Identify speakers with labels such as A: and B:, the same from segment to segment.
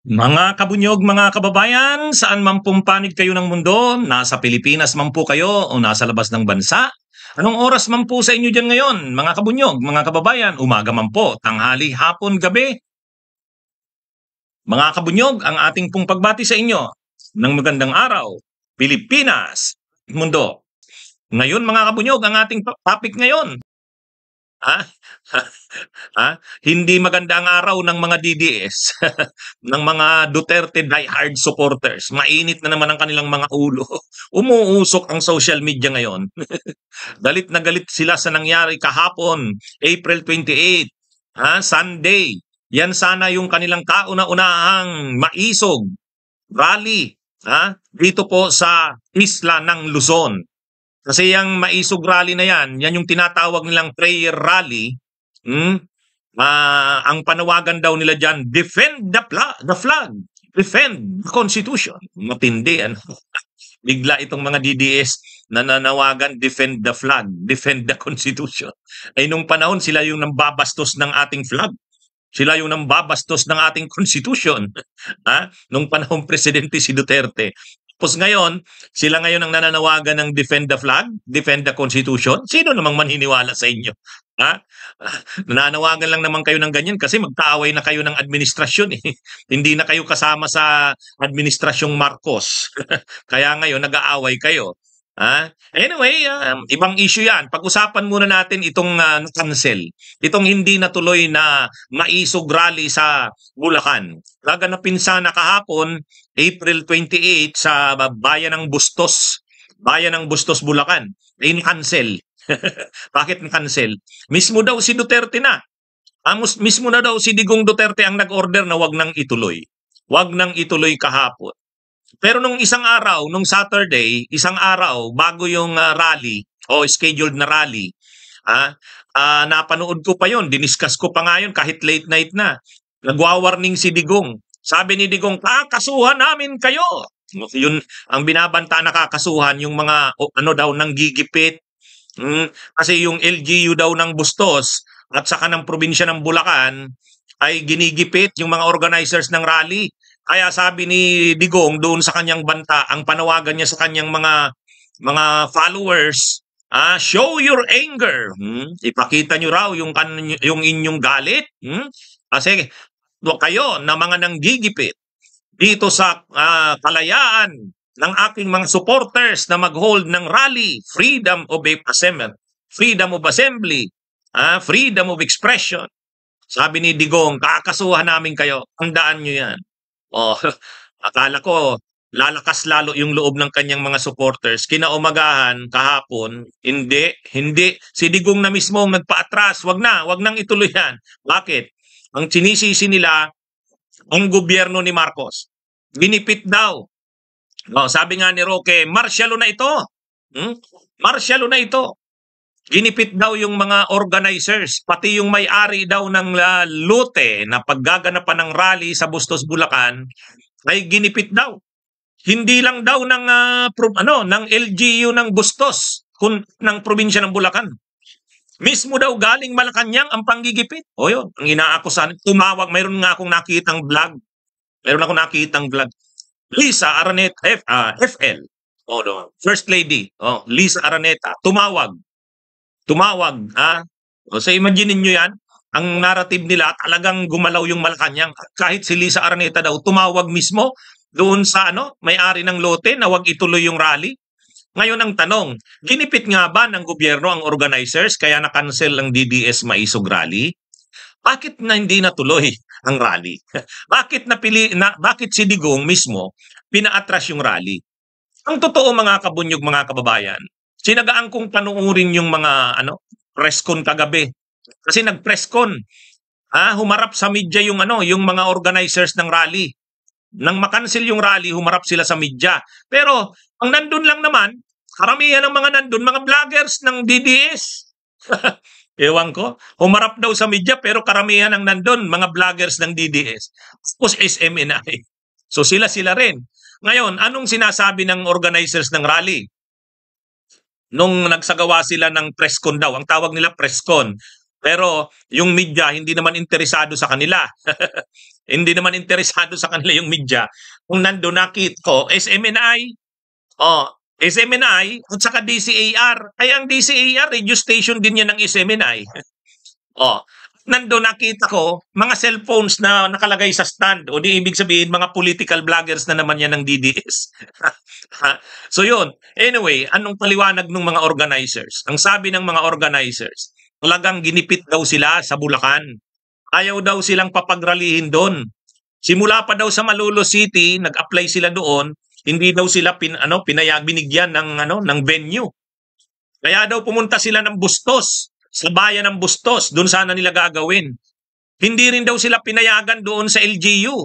A: Mga kabunyog, mga kababayan, saan man pong panig kayo ng mundo, nasa Pilipinas man po kayo o nasa labas ng bansa, anong oras man po sa inyo dyan ngayon, mga kabunyog, mga kababayan, umaga man po, tanghali, hapon, gabi, mga kabunyog, ang ating pong pagbati sa inyo ng magandang araw, Pilipinas, mundo. Ngayon mga kabunyog, ang ating topic ngayon, ah, hindi maganda ang araw ng mga DDS, ng mga Duterte diehard supporters. Mainit na naman ang kanilang mga ulo. Umuusok ang social media ngayon. Galit na galit sila sa nangyari kahapon, April 28, Sunday. Yan sana yung kanilang kauna-unahang maisog rally dito po sa isla ng Luzon. Kasi yung maisog rally na yan yung tinatawag nilang prayer rally. Ang panawagan daw nila dyan, defend the flag, defend the Constitution. Matindi, ano? Bigla itong mga DDS na nanawagan, defend the flag, defend the Constitution. Ay nung panahon, sila yung nambabastos ng ating flag. Sila yung nambabastos ng ating Constitution. Nung panahon presidente si Duterte. Tapos ngayon, sila ngayon ang nananawagan ng defend the flag, defend the Constitution. Sino namang manhiniwala sa inyo? Nananawagan lang naman kayo ng ganyan kasi magkaaway na kayo ng administrasyon eh. Hindi na kayo kasama sa administrasyong Marcos. Kaya ngayon nag-aaway kayo. Anyway, ibang issue yan. Pag-usapan muna natin itong cancel. Itong hindi natuloy na maisog rally sa Bulacan. Gaganapin sana kahapon, April 28 sa bayan ng Bustos. Bayan ng Bustos, Bulacan. In-cancel. Bakit na-cancel? Mismo daw si Duterte na. Mismo na daw si Digong Duterte ang nag-order na wag nang ituloy. Wag nang ituloy kahapon. Pero nung isang araw, nung Saturday, isang araw bago yung rally o scheduled na rally, napanood ko pa yon, diniscuss ko pa nga yun kahit late night na. Nagwa-warning si Digong. Sabi ni Digong, kakasuhan namin kayo. Yun ang binabanta na kakasuhan yung mga daw nang gigipit. Kasi yung LGU daw ng Bustos at saka ng probinsya ng Bulacan ay ginigipit yung mga organizers ng rally. Kaya sabi ni Digong doon sa kanyang banta, ang panawagan niya sa kanyang mga followers, show your anger. Ipakita niyo raw yung inyong galit. Kasi kayo na mga nanggigipit dito sa kalayaan ng aking mga supporters na mag-hold ng rally, freedom of assembly, freedom of expression. Sabi ni Digong, kakasuhan namin kayo, tandaan nyo yan. Akala ko, lalakas lalo yung loob ng kanyang mga supporters. Kinaumagahan, kahapon, hindi. Si Digong na mismo ang nagpa-atras, wag nang ituloy yan. Bakit? Ang sinisisi nila, ang gobyerno ni Marcos. Ginipit daw. Sabi nga ni Roque, martialo na ito. Martialo na ito. Ginipit daw yung mga organizers, pati yung may-ari daw ng lote na paggaganapan ng rally sa Bustos, Bulacan, ay ginipit daw. Hindi lang daw ng LGU ng Bustos, ng probinsya ng Bulacan. Mismo daw galing Malacanang ang panggigipit. Yun, ang inaakusan. Tumawag, mayroon nga akong nakitang vlog. Lisa Araneta, FL. First Lady, Lisa Araneta, tumawag. So imagine niyo yan, ang narrative nila talagang gumalaw yung Malacanang. Kahit si Lisa Araneta daw tumawag mismo doon sa may-ari ng lote na wag ituloy yung rally. Ngayon ang tanong, ginipit nga ba ng gobyerno ang organizers kaya na-cancel ang DDS maisog rally? Bakit na hindi natuloy ang rally? Bakit si Digong mismo pinaatras yung rally? Ang totoo mga kabunyog, mga kababayan, sinagaan kong panuurin yung mga press con kagabi. Kasi nag-press con. Humarap sa media yung mga organizers ng rally. Nang makancel yung rally, humarap sila sa media. Pero ang nandun lang naman, karamihan ng mga nandun, mga vloggers ng DDS. Ewan ko, humarap daw sa media pero karamihan ang nandun, mga vloggers ng DDS. Tapos SMNI. So sila rin. Ngayon, anong sinasabi ng organizers ng rally? Nung nagsagawa sila ng press con daw, ang tawag nila press con. Pero yung media hindi naman interesado sa kanila. Hindi naman interesado sa kanila yung media. Kung nandun nakita ko, SMNI, oh, SMNI at saka DCAR. Kaya ang DCAR, radio station din yan ng SMNI. Oh, nandun nakita ko, mga cellphones na nakalagay sa stand. O di ibig sabihin, mga political vloggers na naman yan ng DDS. So yun. Anyway, anong paliwanag ng mga organizers? Ang sabi ng mga organizers, talagang ginipit daw sila sa Bulacan. Ayaw daw silang papagralihin doon. Simula pa daw sa Malolos City, nag-apply sila doon, hindi daw sila binigyan ng venue. Kaya daw pumunta sila ng Bustos, sa bayan ng Bustos, doon sana nila gagawin. Hindi rin daw sila pinayagan doon sa LGU,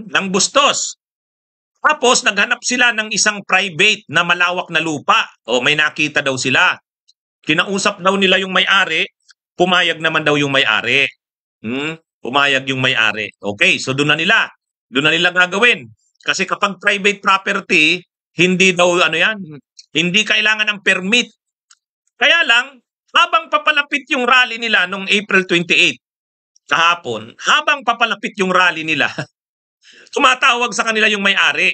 A: ng Bustos. Tapos naghanap sila ng isang private na malawak na lupa. O may nakita daw sila. Kinausap daw nila yung may-ari, pumayag naman daw yung may-ari. Pumayag yung may-ari. Okay, so doon na nila gagawin. Kasi kapag private property, hindi daw hindi kailangan ng permit. Kaya lang, habang papalapit yung rally nila nung April 28, kahapon, habang papalapit yung rally nila, tumatawag sa kanila yung may-ari.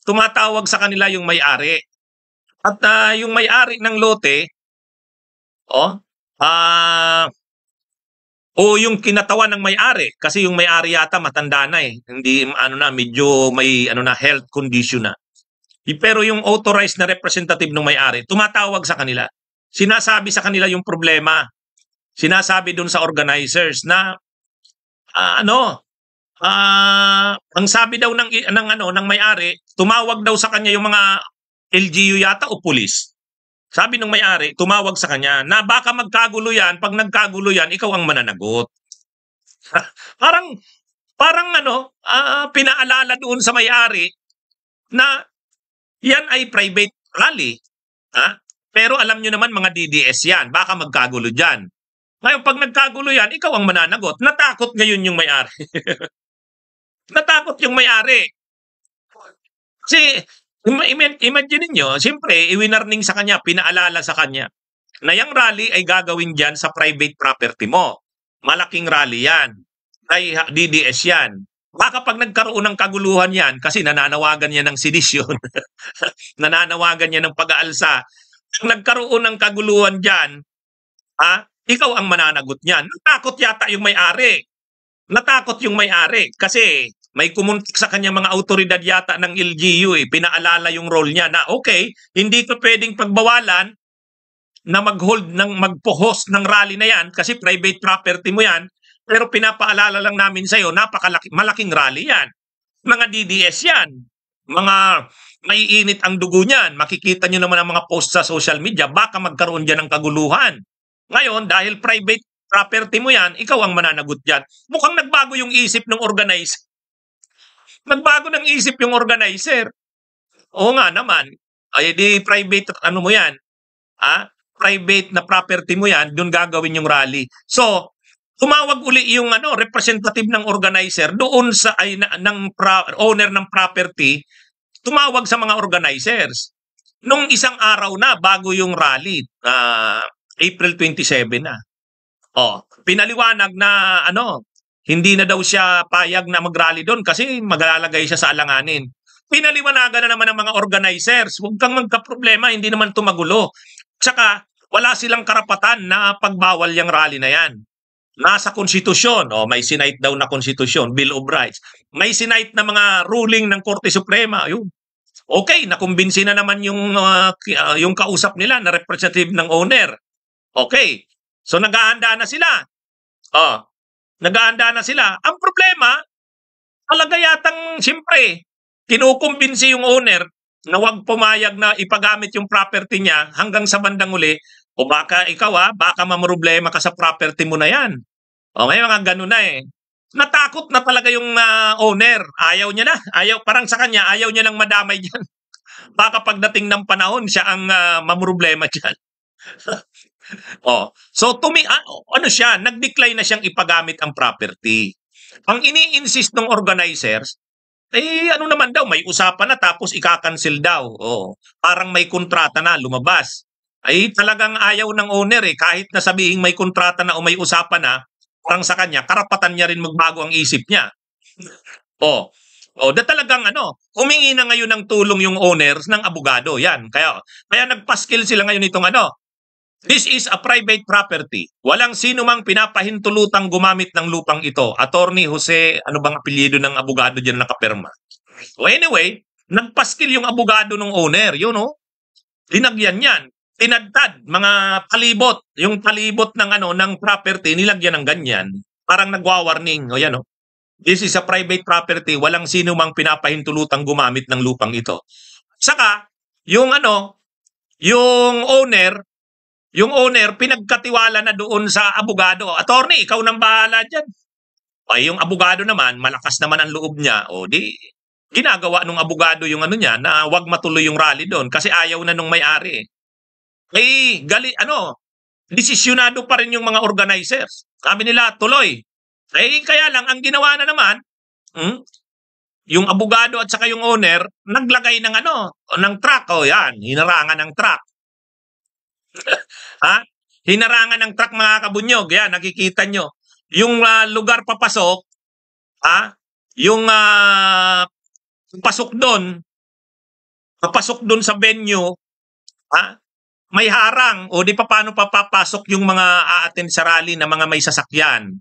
A: Tumatawag sa kanila yung may-ari. At yung may-ari ng lote, yung kinatawan ng may-ari, kasi yung may-ari yata matanda na hindi medyo may health condition na. Pero yung authorized na representative ng may-ari, tumatawag sa kanila. Sinasabi sa kanila yung problema. Sinasabi dun sa organizers na ang sabi daw ng may-ari, tumawag daw sa kanya yung mga LGU yata o pulis. Sabi ng may-ari, tumawag sa kanya na baka magkagulo yan, pag nagkagulo yan, ikaw ang mananagot. parang pinaalala doon sa may-ari na yan ay private rally. Pero alam nyo naman mga DDS yan, baka magkagulo dyan. Ngayon pag nagkagulo yan, ikaw ang mananagot. Natakot ngayon yung may-ari. Natakot yung may-ari. Kasi imagine niyo, siyempre, iwinarning sa kanya, pinaalala sa kanya na yung rally ay gagawin dyan sa private property mo. Malaking rally yan. Ay DDS yan. Baka pag nagkaroon ng kaguluhan yan, kasi nananawagan niya ng sedisyon, nananawagan niya ng pag-aalsa, kung nagkaroon ng kaguluhan dyan, ikaw ang mananagot niyan. Natakot yata yung may-ari. Natakot yung may-ari kasi may kumuntik sa kanya mga autoridad yata ng LGU pinaalala yung role niya na okay, hindi ko pwedeng pagbawalan na magpo-host ng rally na yan kasi private property mo yan, pero pinapaalala lang namin sa'yo, malaking rally yan. Mga DDS yan. Mga maiinit ang dugo niyan. Makikita nyo naman ang mga post sa social media, baka magkaroon dyan ng kaguluhan. Ngayon, dahil private property mo yan, ikaw ang mananagot dyan. Mukhang nagbago yung isip ng organizer. Nagbago ng isip yung organizer. Oo nga naman. Ay di private mo yan. Private na property mo yan, doon gagawin yung rally. So, tumawag uli yung representative ng organizer doon sa owner ng property, tumawag sa mga organizers. Nung isang araw na bago yung rally, April 27 na. Pinaliwanag na hindi na daw siya payag na mag-rally doon kasi maglalagay siya sa alanganin. Pinaliwanagan na naman ng mga organizers, huwag kang magka-problema, hindi naman tumagulo. Tsaka wala silang karapatan na pagbawal yung rally na yan. Nasa konstitusyon, may sinite daw na konstitusyon, Bill of Rights. May sinite na mga ruling ng Korte Suprema, yun. Okay, nakumbinsi na naman yung kausap nila na representative ng owner. Okay, so naghahanda na sila. Naghahanda na sila. Ang problema, talaga yatang siyempre, kinukumbinsi yung owner na huwag pumayag na ipagamit yung property niya hanggang sa bandang uli, o baka ikaw baka mamroblema ka sa property mo na yan. May mga ganun na Natakot na talaga yung owner. Ayaw niya na. Parang sa kanya, ayaw niya nang madamay dyan. Baka pagdating ng panahon, siya ang mamroblema dyan. So nag-decline na siyang ipagamit ang property. Ang ini-insist ng organizers, naman daw, may usapan na tapos ika-cancel daw. Parang may kontrata na lumabas. ay talagang ayaw ng owner eh. Kahit na sabihin may kontrata na o may usapan na, parang sa kanya, karapatan niya rin magbago ang isip niya. Oh. Oh, talagang humingi na ngayon ng tulong yung owners ng abogado. Yan. Kaya nagpaskil sila ngayon itong this is a private property. Walang sino mang pinapahintulutang gumamit ng lupang ito. Attorney Jose, ano bang apelyido ng abogado diyan nakapirma? So anyway, nagpaskil yung abogado ng owner, yun linagyan yan. Tinadtad, mga palibot, yung palibot ng ng property, nilagyan ng ganyan. Parang nagwa-warning. O yan This is a private property, walang sino mang pinapahintulutang gumamit ng lupang ito. Saka, yung yung owner pinagkatiwala na doon sa abogado. Attorney, ikaw nang bahala dyan. Ay, yung abogado naman, malakas naman ang loob niya. O di, ginagawa nung abogado yung niya na wag matuloy yung rally doon kasi ayaw na nung may-ari. Desisyonado pa rin yung mga organizers. Sabi nila, tuloy. Kaya lang, ang ginawa na naman, yung abogado at saka yung owner, naglagay ng ng truck. O yan, hinarangan ng truck. Ha? Hinarangan ng truck mga kabunyog. Yan, nakikita nyo. Yung lugar papasok, yung papasok doon sa venue, may harang. O di pa paano papapasok yung mga a-attend sa rally na mga may sasakyan.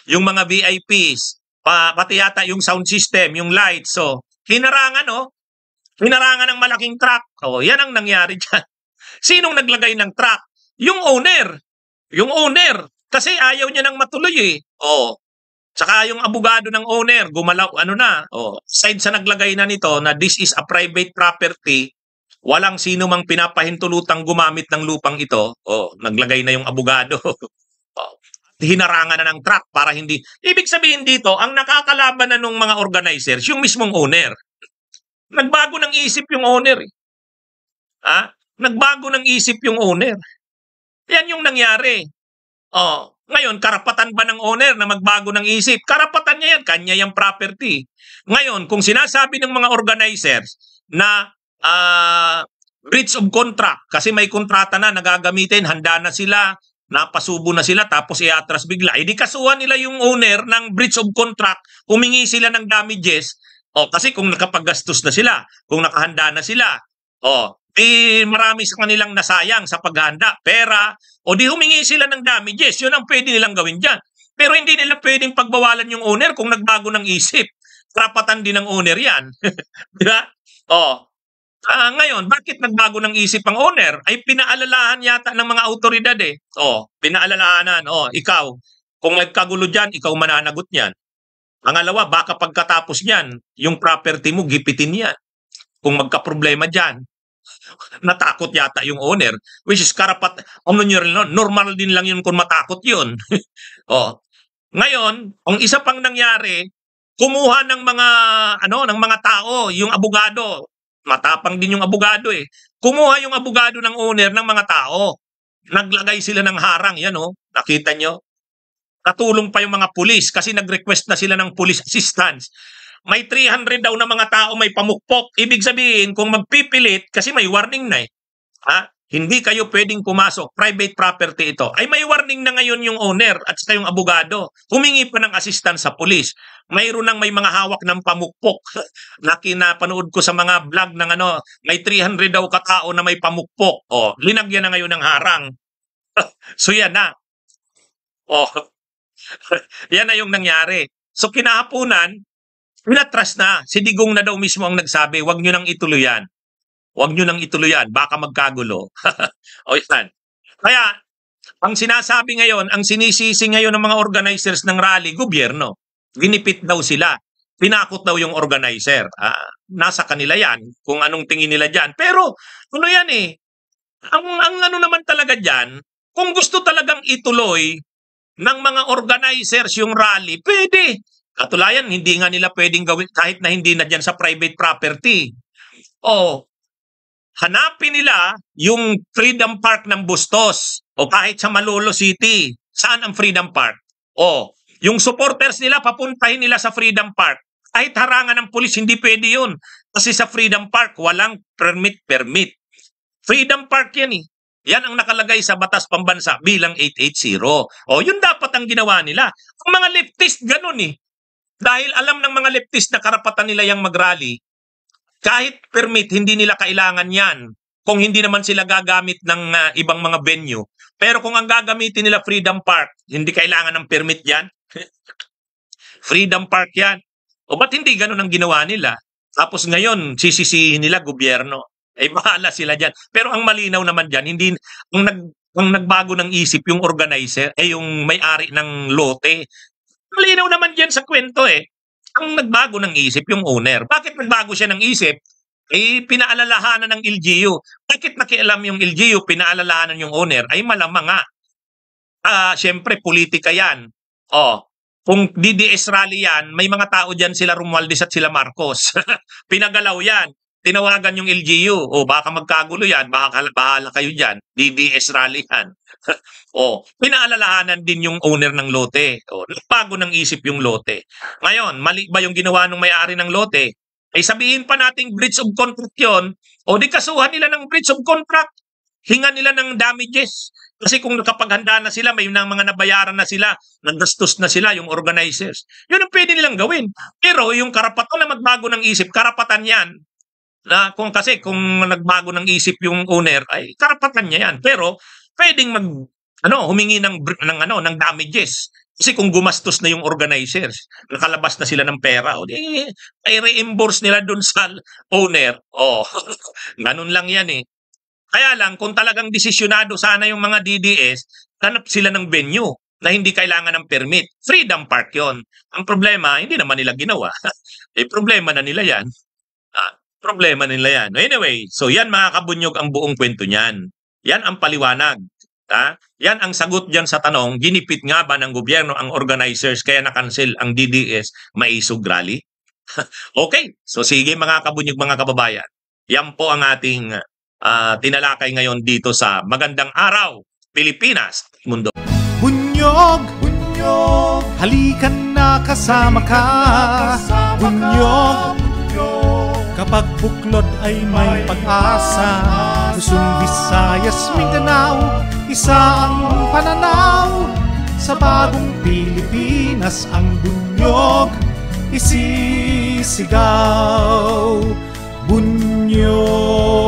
A: Yung mga VIPs, pati yata yung sound system, yung lights. So, hinarangan ng malaking truck. Yan ang nangyari dyan. Sinong naglagay ng truck? Yung owner. Yung owner. Kasi ayaw niya nang matuloy eh. Saka yung abogado ng owner, gumalaw, aside sa naglagay na nito na this is a private property, walang sino mang pinapahintulutang gumamit ng lupang ito. Naglagay na yung abogado. Hinarangan na ng truck para hindi. Ibig sabihin dito, ang nakakalaban na ng mga organizers, yung mismong owner. Nagbago ng isip yung owner. Nagbago ng isip yung owner. Yan yung nangyari. Ngayon, karapatan ba ng owner na magbago ng isip? Karapatan niya yan. Kanya yung property. Ngayon, kung sinasabi ng mga organizers na breach of contract, kasi may kontrata na nagagamitin, handa na sila, napasubo na sila, tapos iatras bigla. Di kasuhan nila yung owner ng breach of contract, humingi sila ng damages, kasi kung nakapaggastos na sila, kung nakahanda na sila, marami sa kanilang nasayang sa paghahanda. Pera, di humingi sila ng damages, yun ang pwede nilang gawin dyan. Pero hindi nila pwedeng pagbawalan yung owner kung nagbago ng isip. Karapatan din ng owner yan. Diba? Ngayon, bakit nagbago ng isip ang owner? Ay pinaalalahan yata ng mga autoridad eh. Pinaalalahanan. Ikaw, kung nagkagulo dyan, ikaw mananagot niyan. Pangalawa, baka pagkatapos niyan, yung property mo, gipitin yan. Kung magka-problema dyan. Natakot yata yung owner, which is normal din lang yun kung matakot yun. Ngayon, ang isa pang nangyari, kumuha ng mga tao, yung abogado. Matapang din yung abogado eh. Kumuha yung abogado ng owner ng mga tao. Naglagay sila ng harang. Yan nakita nyo? Katulong pa yung mga pulis kasi nag-request na sila ng police assistance. May 300 daw na mga tao may pamukpok. Ibig sabihin, kung magpipilit, kasi may warning na hindi kayo pwedeng pumasok. Private property ito. Ay may warning na ngayon yung owner at saka yung abogado. Humingi pa ng assistance sa pulis. Mayroon nang may mga hawak ng pamukpok na kinapanood ko sa mga vlog ng may 300 daw katao na may pamukpok. Linagyan na ngayon ng harang. So yan na. Yan na yung nangyari. So kinahapunan, pinatras na. Si Digong na daw mismo ang nagsabi, wag nyo nang ituloy yan. Huwag nyo nang ituloy yan, baka magkagulo. Yan. Kaya, ang sinasabi ngayon, ang sinisisi ngayon ng mga organizers ng rally, gobyerno. Ginipit daw sila. Pinakot daw yung organizer. Nasa kanila yan, kung anong tingin nila dyan. Pero, yan eh. Ang naman talaga dyan, kung gusto talagang ituloy ng mga organizers yung rally, pwede. Katulayan, hindi nga nila pwedeng gawin kahit na hindi na dyan sa private property. Hanapin nila yung Freedom Park ng Bustos o kahit sa Malolo City. Saan ang Freedom Park? Yung supporters nila, papuntahin nila sa Freedom Park. Kahit harangan ng pulis, hindi pwede yun. Kasi sa Freedom Park, walang permit. Freedom Park yan eh. Yan ang nakalagay sa Batas Pambansa bilang 880. O, yun dapat ang ginawa nila. Ang mga leftist, ganun eh. Dahil alam ng mga leftist na karapatan nila yung mag-rally, kahit permit, hindi nila kailangan yan. Kung hindi naman sila gagamit ng ibang mga venue. Pero kung ang gagamitin nila Freedom Park, hindi kailangan ng permit yan. Freedom Park yan. O ba't hindi ganun ang ginawa nila? Tapos ngayon, sisisihin nila gobyerno. Bahala sila dyan. Pero ang malinaw naman dyan, hindi, ang nagbago ng isip yung organizer, yung may-ari ng lote. Malinaw naman dyan sa kwento eh. Ang nagbago ng isip yung owner. Bakit nagbago siya ng isip? Pinaalalahanan ng LGU. Bakit nakialam yung LGU, pinaalalahanan yung owner? Ay malamang nga. Siyempre, politika yan. Kung DDS rally yan, may mga tao dyan sila Romualdez at sila Marcos. Pinagalaw yan. Tinawagan yung LGU. Baka magkagulo yan. Bahala kayo dyan. DDS rally yan. Pinaalalahanan din yung owner ng lote. Nagbago ng isip yung lote. Ngayon, mali ba yung ginawa ng may-ari ng lote? Sabihin pa nating breach of contract yun, di kasuhan nila ng breach of contract. Hinga nila ng damages. Kasi kung nakapaghanda na sila, may mga nabayaran na sila, naggastos na sila, yung organizers. Yun ang pwede nilang gawin. Pero yung karapatan na magbago ng isip, karapatan yan. Kung nagbago ng isip yung owner, ay karapatan niya yan. Pero pwedeng humingi ng damages. Kasi kung gumastos na yung organizers, nakalabas na sila ng pera, ay reimburse nila dun sa owner. Ganun lang yan eh. Kaya lang, kung talagang desisyonado sana yung mga DDS, hanap sila ng venue na hindi kailangan ng permit. Freedom Park yon. Ang problema, hindi naman nila ginawa. Problema na nila yan. Problema nila yan. Anyway, so yan mga kabunyog ang buong kwento niyan. Yan ang paliwanag. Yan ang sagot dyan sa tanong, ginipit nga ba ng gobyerno ang organizers kaya na-cancel ang DDS Maisog Rally? Okay, so sige mga kabunyog, mga kababayan. Yan po ang ating tinalakay ngayon dito sa Magandang Araw, Pilipinas, Mundo.
B: Bunyog, bunyog, halikan na kasama ka. Bunyog, kapag buklod ay may pag-asa. Luzon, Visayas, Mindanao, isa ang pananaw. Sa bagong Pilipinas ang bunyog isisigaw. Bunyog.